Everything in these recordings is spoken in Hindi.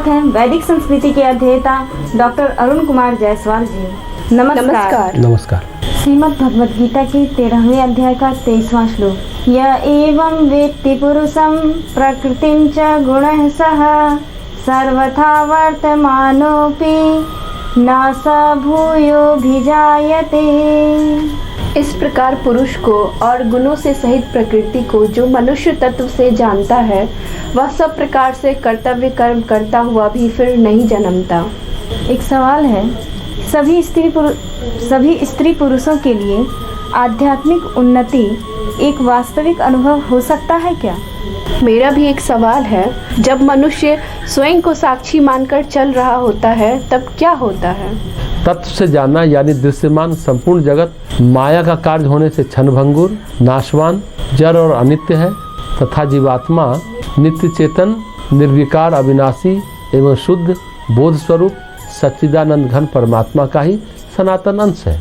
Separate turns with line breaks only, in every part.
साथ हैं वैदिक संस्कृति के अध्येता डॉक्टर अरुण कुमार जायसवाल जी। नमस्कार।
नमस्कार।
श्रीमद् भगवद गीता के 13वें अध्याय का 23वां श्लोक। य एवं वेत्ति पुरुषं प्रकृतिं च गुणः सह सर्वथा वर्तमानोऽपि न स भूयोऽभिजायते।
इस प्रकार पुरुष को और गुणों से सहित प्रकृति को जो मनुष्य तत्व से जानता है, वह सब प्रकार से कर्तव्य कर्म करता हुआ भी फिर नहीं जन्मता।
एक सवाल है, सभी स्त्री पुरुषों के लिए आध्यात्मिक उन्नति एक वास्तविक अनुभव हो सकता है क्या?
मेरा भी एक सवाल है, जब मनुष्य स्वयं को साक्षी मानकर चल रहा होता है तब क्या होता है?
तत्व से जानना यानी दृश्यमान संपूर्ण जगत माया का कार्य होने से क्षणभंगुर, नाशवान, जड़ और अनित्य है तथा जीवात्मा नित्य चेतन, निर्विकार, अविनाशी एवं शुद्ध बोध स्वरूप सच्चिदानंद घन परमात्मा का ही सनातन अंश है।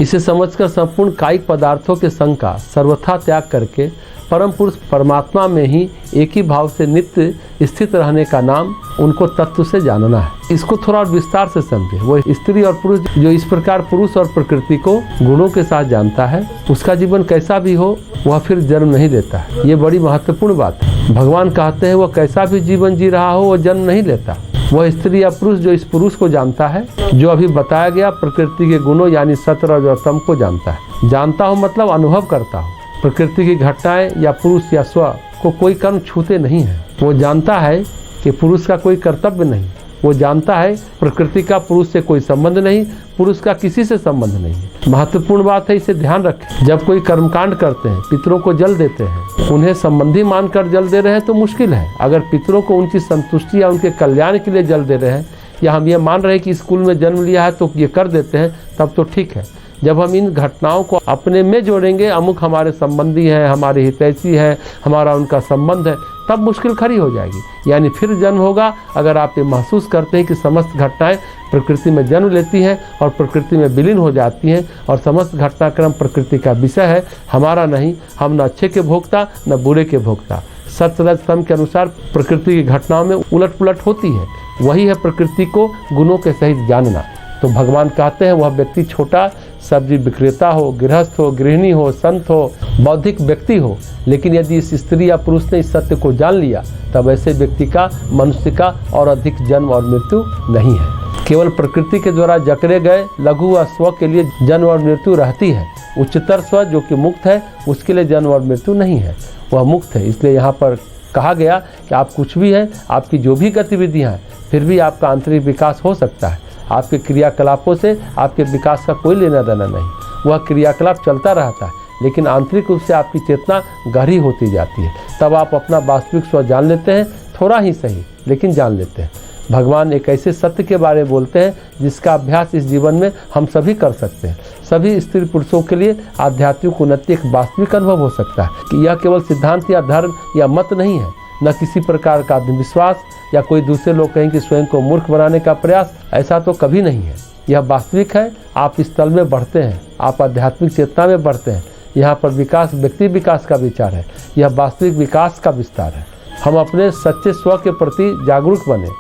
इसे समझकर संपूर्ण कायिक पदार्थों के संग का सर्वथा त्याग करके परम पुरुष परमात्मा में ही एक ही भाव से नित्य स्थित रहने का नाम उनको तत्व से जानना है। इसको थोड़ा और विस्तार से समझे। वो स्त्री और पुरुष जो इस प्रकार पुरुष और प्रकृति को गुणों के साथ जानता है, उसका जीवन कैसा भी हो वह फिर जन्म नहीं लेता है। ये बड़ी महत्वपूर्ण बात है। भगवान कहते हैं वह कैसा भी जीवन जी रहा हो वह जन्म नहीं लेता। वह स्त्री या पुरुष जो इस पुरुष को जानता है, जो अभी बताया गया प्रकृति के गुणों यानी सत्व और तम को जानता है। जानता हो मतलब अनुभव करता हो। प्रकृति की घटनाएं या पुरुष या स्व को कोई कर्म छूते नहीं है। वो जानता है कि पुरुष का कोई कर्तव्य नहीं। वो जानता है प्रकृति का पुरुष से कोई संबंध नहीं, पुरुष का किसी से संबंध नहीं है। महत्वपूर्ण बात है, इसे ध्यान रखें। जब कोई कर्मकांड करते हैं, पितरों को जल देते हैं, उन्हें संबंधी मानकर जल दे रहे हैं तो मुश्किल है। अगर पितरों को उनकी संतुष्टि या उनके कल्याण के लिए जल दे रहे हैं, या हम ये मान रहे हैं कि स्कूल में जन्म लिया है तो ये कर देते हैं, तब तो ठीक है। जब हम इन घटनाओं को अपने में जोड़ेंगे, अमुक हमारे संबंधी हैं, हमारे हितैषी हैं, हमारा उनका संबंध है, तब मुश्किल खड़ी हो जाएगी। यानी फिर जन्म होगा। अगर आप ये महसूस करते हैं कि समस्त घटनाएं प्रकृति में जन्म लेती हैं और प्रकृति में विलीन हो जाती हैं और समस्त घटनाक्रम प्रकृति का विषय है, हमारा नहीं, हम न अच्छे के भोक्ता न बुरे के भोक्ता। सत्य के अनुसार प्रकृति की घटनाओं में उलट पुलट होती है। वही है प्रकृति को गुणों के सहित जानना। तो भगवान कहते हैं वह व्यक्ति छोटा सब्जी विक्रेता हो, गृहस्थ हो, गृहिणी हो, संत हो, बौद्धिक व्यक्ति हो, लेकिन यदि इस स्त्री या पुरुष ने इस सत्य को जान लिया तब ऐसे व्यक्ति का, मनुष्य का और अधिक जन्म और मृत्यु नहीं है। केवल प्रकृति के द्वारा जकड़े गए लघु व स्व के लिए जन्म और मृत्यु रहती है। उच्चतर स्व जो कि मुक्त है, उसके लिए जन्म और मृत्यु नहीं है, वह मुक्त है। इसलिए यहाँ पर कहा गया कि आप कुछ भी हैं, आपकी जो भी गतिविधियाँ हैं, फिर भी आपका आंतरिक विकास हो सकता है। आपके क्रियाकलापों से आपके विकास का कोई लेना देना नहीं। वह क्रियाकलाप चलता रहता है, लेकिन आंतरिक रूप से आपकी चेतना गहरी होती जाती है। तब आप अपना वास्तविक स्व जान लेते हैं, थोड़ा ही सही लेकिन जान लेते हैं। भगवान एक ऐसे सत्य के बारे में बोलते हैं जिसका अभ्यास इस जीवन में हम सभी कर सकते हैं। सभी स्त्री पुरुषों के लिए आध्यात्मिक उन्नति एक वास्तविक अनुभव हो सकता है कि यह केवल सिद्धांत या धर्म या मत नहीं है, न किसी प्रकार का आत्मविश्वास या कोई दूसरे लोग कहें कि स्वयं को मूर्ख बनाने का प्रयास, ऐसा तो कभी नहीं है। यह वास्तविक है। आप इस तल में बढ़ते हैं, आप आध्यात्मिक चेतना में बढ़ते हैं। यहाँ पर विकास व्यक्ति विकास का विचार है, यह वास्तविक विकास का विस्तार है। हम अपने सच्चे स्व के प्रति जागरूक बने।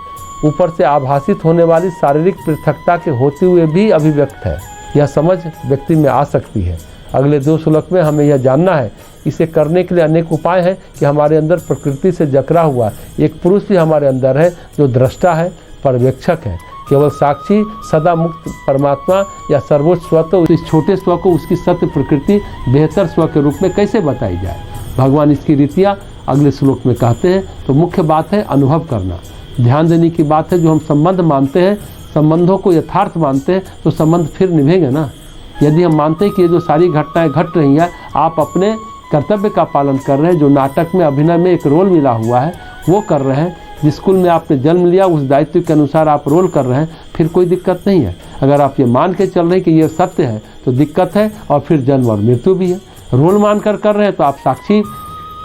ऊपर से आभासित होने वाली शारीरिक पृथकता के होते हुए भी अभिव्यक्त है, यह समझ व्यक्ति में आ सकती है। अगले 2 श्लोक में हमें यह जानना है। इसे करने के लिए अनेक उपाय हैं कि हमारे अंदर प्रकृति से जकड़ा हुआ एक पुरुष भी हमारे अंदर है, जो दृष्टा है, पर्यवेक्षक है, केवल साक्षी, सदा मुक्त परमात्मा या सर्वोच्च स्व। तो इस छोटे स्व को उसकी सत्य प्रकृति बेहतर स्व के रूप में कैसे बताई जाए, भगवान इसकी रीतियाँ अगले श्लोक में कहते हैं। तो मुख्य बात है अनुभव करना। ध्यान देने की बात है। जो हम संबंध मानते हैं, संबंधों को यथार्थ मानते हैं, तो संबंध फिर निभेंगे ना। यदि हम मानते हैं कि ये जो सारी घटनाएं घट रही हैं, आप अपने कर्तव्य का पालन कर रहे हैं, जो नाटक में अभिनय में एक रोल मिला हुआ है वो कर रहे हैं, जिस स्कूल में आपने जन्म लिया उस दायित्व के अनुसार आप रोल कर रहे हैं, फिर कोई दिक्कत नहीं है। अगर आप ये मान के चल रहे हैं कि ये सत्य है तो दिक्कत है, और फिर जन्म और मृत्यु भी है। रोल मानकर कर रहे हैं तो आप साक्षी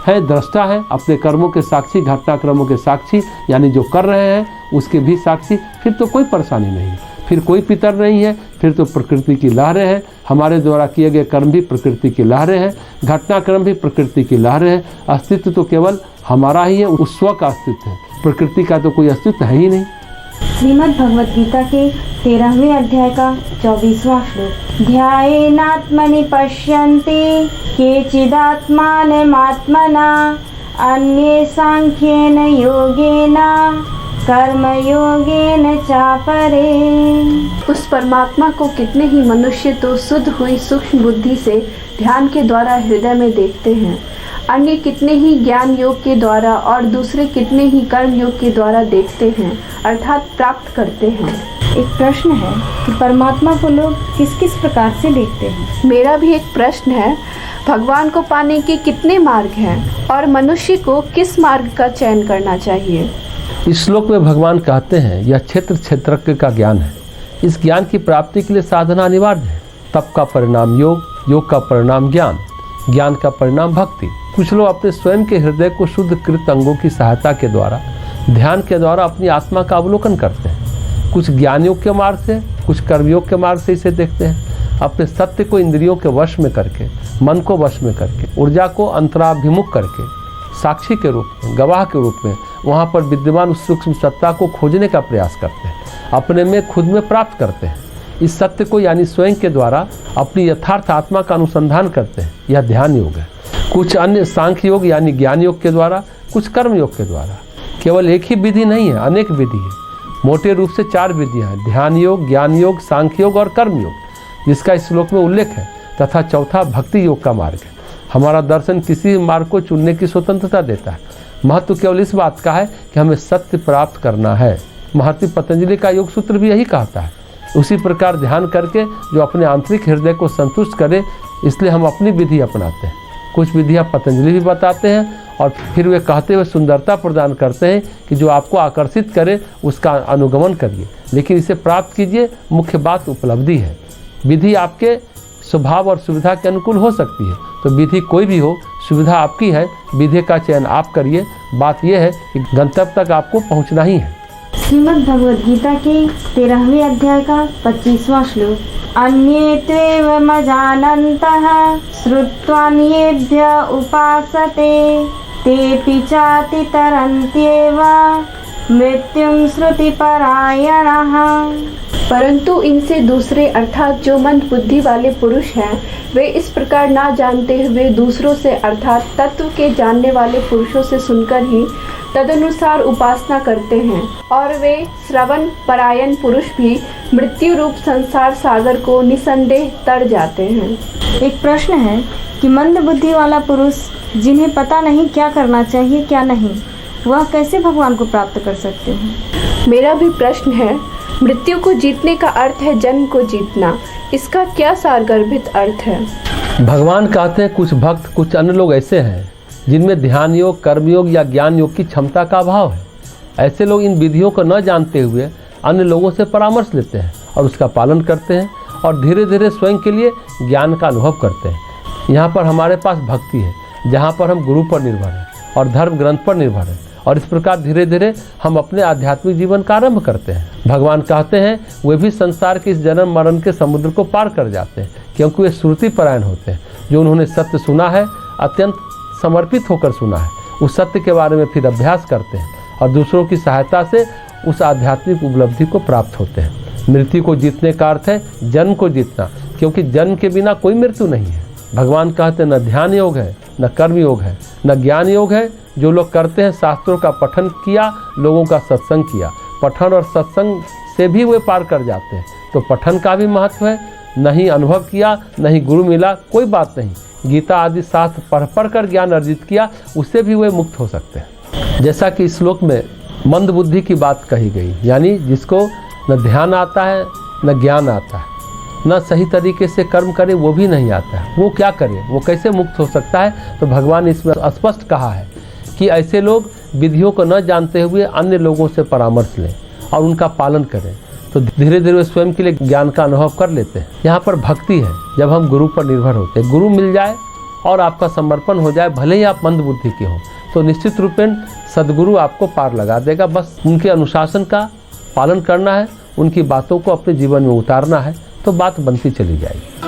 है, दृष्टा है, अपने कर्मों के साक्षी, घटनाक्रमों के साक्षी, यानी जो कर रहे हैं उसके भी साक्षी, फिर तो कोई परेशानी नहीं है, फिर कोई पितर नहीं है, फिर तो प्रकृति की लहरें हैं। हमारे द्वारा किए गए कर्म भी प्रकृति की लहरें हैं, घटनाक्रम भी प्रकृति की लहरें हैं। अस्तित्व तो केवल हमारा ही है, उस स्व का अस्तित्व है। प्रकृति का तो कोई अस्तित्व है ही नहीं।
श्रीमद् भगवत गीता के 13वें अध्याय का 24वां श्लोक। ध्यायेनात्मनि पश्यन्ति केचिदात्मानमात्मना अन्ये सांख्येन योगेन कर्मयोगेन चापरे।
उस परमात्मा को कितने ही मनुष्य तो शुद्ध हुई सूक्ष्म बुद्धि से ध्यान के द्वारा हृदय में देखते हैं, अन्य कितने ही ज्ञान योग के द्वारा और दूसरे कितने ही कर्म योग के द्वारा देखते हैं, अर्थात प्राप्त करते हैं।
एक प्रश्न है कि परमात्मा को लोग किस किस प्रकार से देखते हैं?
मेरा भी एक प्रश्न है, भगवान को पाने के कितने मार्ग हैं और मनुष्य को किस मार्ग का चयन करना चाहिए?
इस श्लोक में भगवान कहते हैं यह क्षेत्र क्षेत्रज्ञ का ज्ञान है। इस ज्ञान की प्राप्ति के लिए साधना अनिवार्य है। तप का परिणाम योग, योग का परिणाम ज्ञान, ज्ञान का परिणाम भक्ति। कुछ लोग अपने स्वयं के हृदय को शुद्ध कृत अंगों की सहायता के द्वारा ध्यान के द्वारा अपनी आत्मा का अवलोकन करते हैं। कुछ ज्ञान योग के मार्ग से, कुछ कर्मयोग के मार्ग से इसे देखते हैं। अपने सत्य को इंद्रियों के वश में करके, मन को वश में करके, ऊर्जा को अंतराभिमुख करके, साक्षी के रूप में, गवाह के रूप में वहाँ पर विद्यमान उस सूक्ष्म सत्ता को खोजने का प्रयास करते हैं, अपने में खुद में प्राप्त करते हैं। इस सत्य को यानी स्वयं के द्वारा अपनी यथार्थ आत्मा का अनुसंधान करते हैं। यह ध्यान योग है। कुछ अन्य सांख्य योग यानी ज्ञान योग के द्वारा, कुछ कर्म योग के द्वारा। केवल एक ही विधि नहीं है, अनेक विधि है। मोटे रूप से 4 विधियाँ हैं, ध्यान योग, ज्ञान योग, सांख्य योग और कर्म योग, जिसका इस श्लोक में उल्लेख है। तथा चौथा भक्ति योग का मार्ग है। हमारा दर्शन किसी मार्ग को चुनने की स्वतंत्रता देता है। महत्व केवल इस बात का है कि हमें सत्य प्राप्त करना है। महर्षि पतंजलि का योग सूत्र भी यही कहता है। उसी प्रकार ध्यान करके जो अपने आंतरिक हृदय को संतुष्ट करे, इसलिए हम अपनी विधि अपनाते हैं। कुछ विधियाँ पतंजलि भी बताते हैं और फिर वे कहते हुए सुंदरता प्रदान करते हैं कि जो आपको आकर्षित करे उसका अनुगमन करिए, लेकिन इसे प्राप्त कीजिए। मुख्य बात उपलब्धि है। विधि आपके स्वभाव और सुविधा के अनुकूल हो सकती है, तो विधि कोई भी हो, सुविधा आपकी है, विधि का चयन आप करिए। बात यह है कि गंतव्य तक आपको पहुंचना ही है।
श्रीमद् भगवद गीता के 13वें अध्याय का 25वां श्लोक। अन्ये त्वेवमजानन्तः श्रुत्वान्येभ्य उपासते तेऽपि चातितरन्त्येव मृत्युं श्रुतिपरायणः।
परंतु इनसे दूसरे अर्थात जो मंद बुद्धि वाले पुरुष हैं, वे इस प्रकार ना जानते हुए दूसरों से अर्थात तत्व के जानने वाले पुरुषों से सुनकर ही तदनुसार उपासना करते हैं, और वे श्रवण परायण पुरुष भी मृत्यु रूप संसार सागर को निसंदेह तर जाते हैं।
एक प्रश्न है कि मंद बुद्धि वाला पुरुष जिन्हें पता नहीं क्या करना चाहिए क्या नहीं, वह कैसे भगवान को प्राप्त कर सकते हैं?
मेरा भी प्रश्न है, मृत्यु को जीतने का अर्थ है जन्म को जीतना, इसका क्या सारगर्भित अर्थ है?
भगवान कहते हैं कुछ भक्त, कुछ अन्य लोग ऐसे हैं जिनमें ध्यान योग, कर्म योग या ज्ञान योग की क्षमता का अभाव है। ऐसे लोग इन विधियों को न जानते हुए अन्य लोगों से परामर्श लेते हैं और उसका पालन करते हैं और धीरे धीरे स्वयं के लिए ज्ञान का अनुभव करते हैं। यहाँ पर हमारे पास भक्ति है, जहाँ पर हम गुरु पर निर्भर हैं और धर्म ग्रंथ पर निर्भर हैं, और इस प्रकार धीरे धीरे हम अपने आध्यात्मिक जीवन का आरंभ करते हैं। भगवान कहते हैं वे भी संसार के इस जन्म मरण के समुद्र को पार कर जाते हैं, क्योंकि वे श्रुति परायण होते हैं। जो उन्होंने सत्य सुना है, अत्यंत समर्पित होकर सुना है, उस सत्य के बारे में फिर अभ्यास करते हैं और दूसरों की सहायता से उस आध्यात्मिक उपलब्धि को प्राप्त होते हैं। मृत्यु को जीतने का अर्थ है जन्म को जीतना, क्योंकि जन्म के बिना कोई मृत्यु नहीं है। भगवान कहते हैं न ध्यान योग है, न कर्म योग है, न ज्ञान योग है। जो लोग करते हैं शास्त्रों का पठन किया, लोगों का सत्संग किया, पठन और सत्संग से भी वे पार कर जाते हैं। तो पठन का भी महत्व है। नहीं अनुभव किया, नहीं गुरु मिला, कोई बात नहीं। गीता आदि शास्त्र पढ़ कर ज्ञान अर्जित किया, उससे भी वे मुक्त हो सकते हैं। जैसा कि इस श्लोक में मंद बुद्धि की बात कही गई, यानी जिसको न ध्यान आता है, न ज्ञान आता है, न सही तरीके से कर्म करे वो भी नहीं आता है, वो क्या करे, वो कैसे मुक्त हो सकता है? तो भगवान इसमें स्पष्ट कहा है कि ऐसे लोग विधियों को न जानते हुए अन्य लोगों से परामर्श लें और उनका पालन करें, तो धीरे धीरे स्वयं के लिए ज्ञान का अनुभव कर लेते हैं। यहाँ पर भक्ति है, जब हम गुरु पर निर्भर होते हैं। गुरु मिल जाए और आपका समर्पण हो जाए, भले ही आप मंद बुद्धि के हों, तो निश्चित रूपेण सद्गुरु आपको पार लगा देगा। बस उनके अनुशासन का पालन करना है, उनकी बातों को अपने जीवन में उतारना है, तो बात बनती चली जाएगी।